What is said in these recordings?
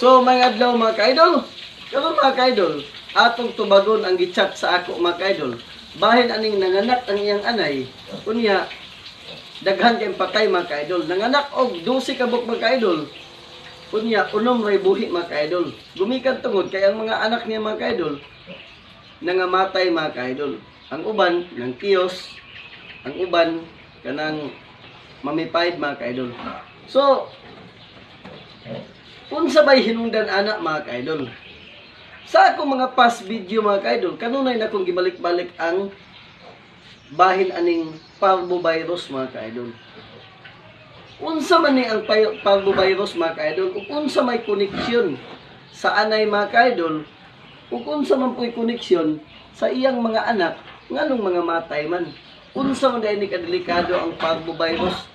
So mga adlaw mga ka-idol, karon mga ka-idol, atong tubagon ang gichat sa ako mga ka-idol. Bahin aning nanganak ang iyang anay, kunya daghan kay patay mga ka-idol. Nanganak og 12 ka buok mga ka-idol. Kunya unom ray buhi mga ka-idol. Gumikan tungod kay ang mga anak niya mga ka-idol nangamatay mga ka-idol. Ang uban ng kiyos, ang uban kanang mamipayad mga ka-idol. So unsa bay hinungdan anak mga ka-idol? Sa akong mga past video mga ka-idol, kanunay na kong gibalik-balik ang bahin aning parvovirus mga ka-idol. Unsa man ni ang parvovirus mga ka-idol, ug unsa may koneksyon sa anay mga ka-idol, ug unsa man po'y koneksyon sa iyang mga anak nganong mga matay man. Unsa man dai ni kadelikado ang parvovirus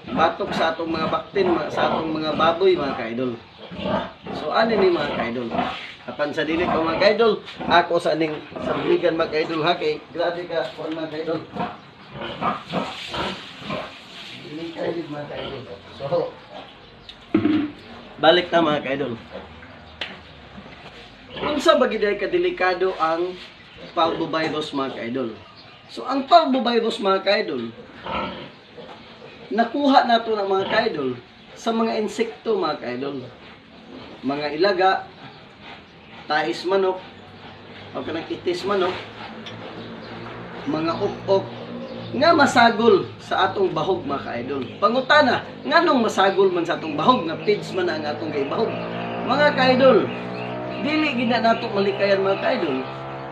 batok sa atong mga baktin, sa atong mga baboy mga ka-idol. So ani ni mga ka-idol. Apan sa dili ko mga ka-idol, ako sa ning sarbigan mga ka-idol ha kay grabe ka kuan mga ka-idol. Dili ka mga ka-idol. So balik ta mga ka-idol. Unsa ba gid kadelikado ang parvovirus mga ka-idol? So, ang parvovirus mga ka-idol, nakuha nato ng mga ka-idol sa mga insekto mga ka-idol. Mga ilaga, tais manok, o kanang itis manok, mga up-up, nga masagol sa atong bahog mga ka-idol. Pangutana, nganong masagol man sa atong bahog, nga pids man ang atong bahog. Mga ka-idol, dili gid na nato malikayan mga ka-idol,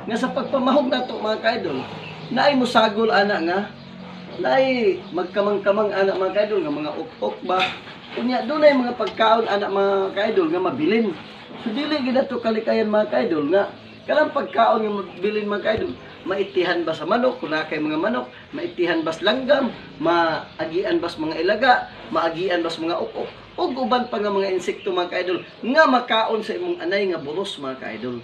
nga sa pagpamahog nato mga ka-idol, naay musagol ana nga naay magkamang-kamang ana mga ka-idol nga mga up-up ba unya dunay mga pagkaon ana mga ka-idol nga mabilin. So dili gid ato kalikayan mga ka-idol nga kanang pagkaon nga mabilin mga ka-idol, maitihan ba sa manok kun kay mga manok, maitihan ba sa langgam, maagian ba sa mga ilaga, maagian ba sa mga up-up ug uban pa nga mga insekto mga ka-idol nga makaon sa imong anay nga buros mga ka-idol.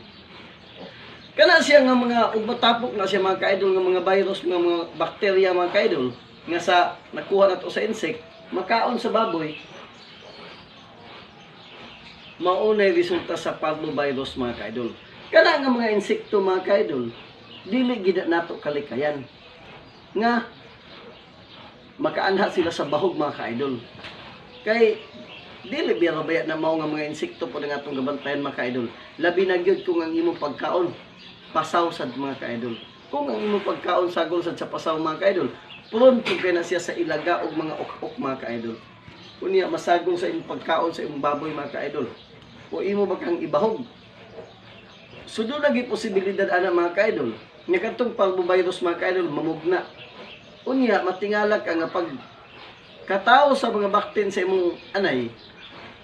Kana siya nga mga ugmatapok na siya mga ka-idol nga mga virus, mga bakterya mga ka-idol nga sa nakuha nato sa insect, makaon sa baboy, maunay resulta sa parvovirus mga ka-idol. Kana nga mga insekto mga ka-idol, dili gid nato kalikayan nga makaanha sila sa bahog mga ka-idol. Kay dili biya baya na mao nga mga insekto po nga atong gabantayan mga ka-idol. Labi na gyud kung ang imong pagkaon pasaw sad mga ka-idol. Kung ang imong pagkaon sagol sad sa pasaw mga ka-idol, puron kay na siya sa ilaga og mga ok-ok mga ka-idol. Unya masagol sa imong pagkaon sa imong baboy mga ka-idol. O imo ba kang ibahog? So doon lagi posibilidad ana mga ka-idol nga kadtong parvovirus mga ka-idol mamugna. Unya matingala ka nga pag katawo sa mga baktin sa imong anay,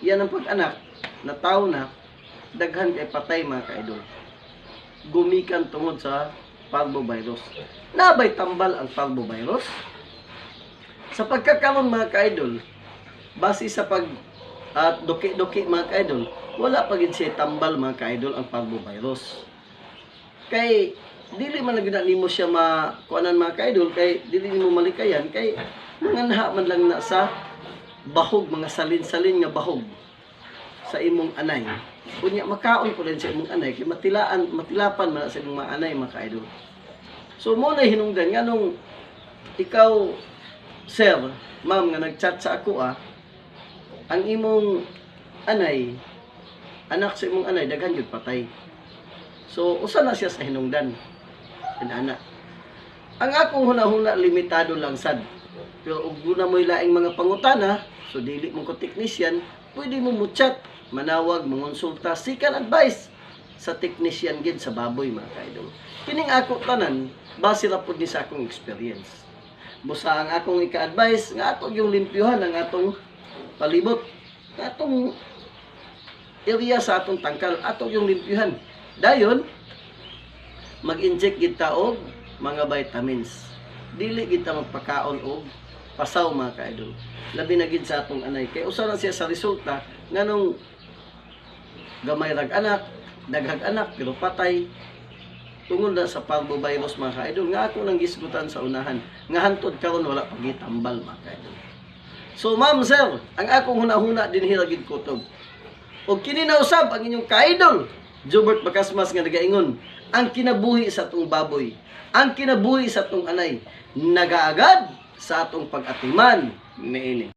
yan ang pag-anak na tao na daghan kay patay mga ka-idol. Gumikan tungod sa parvovirus. Nabay tambal ang parvovirus? Sa pagkakaroon mga ka-idol, base sa pag duki-duki mga ka-idol, wala pa gid siya tambal mga ka-idol ang parvovirus. Kay dili man lang nimo siya makuanan mga ka-idol, kay dili nimo malikayan kay nanganha man lang na sa bahog, mga salin-salin nga bahog sa imong anay. Kunya makaon po din sa imong anay kay matilapan man sa imong mga anay mga ka-idol. So mo na hinungdan nganong ikaw sir, ma'am nga nagchat sa ako ang imong anay, anak sa imong anay daghan gyud patay. So usa na siya sa hinungdan. Ana. Ang akong hunahuna limitado lang sad. Pero ug na mo'y laing mga pangutana, so dili mo ko technician, pwede mo chat, manawag, mangonsulta, seekan advice sa technician gid sa baboy mga ka-idol. Kining ako tanan, base ra pud ni sa akong experience. Busa ang akong ika-advise nga ato yung limpyuhan ang atong palibot, nga atong area sa atong tangkal, ato yung limpyuhan. Dayon mag-inject gid ta og mga vitamins. Dili gid ta magpakaon og pasaw mga ka-idol. Labi na gid sa atong anay. Kay usa na siya sa resulta nganong gamay rag anak, daghag anak pero patay tungod na sa parvovirus mga ka-idol nga ako nang gisgutan sa unahan nga hantod karon wala pa gitambal mga ka-idol. So ma'am sir, ang akong hunahuna dinhi ra gid kutob. O kini na usab ang inyong ka-idol, Jobert Bacasmas nga nagaingon, ang kinabuhi sa atong baboy, ang kinabuhi sa atong anay, nagaagad sa atong pag-atiman niini.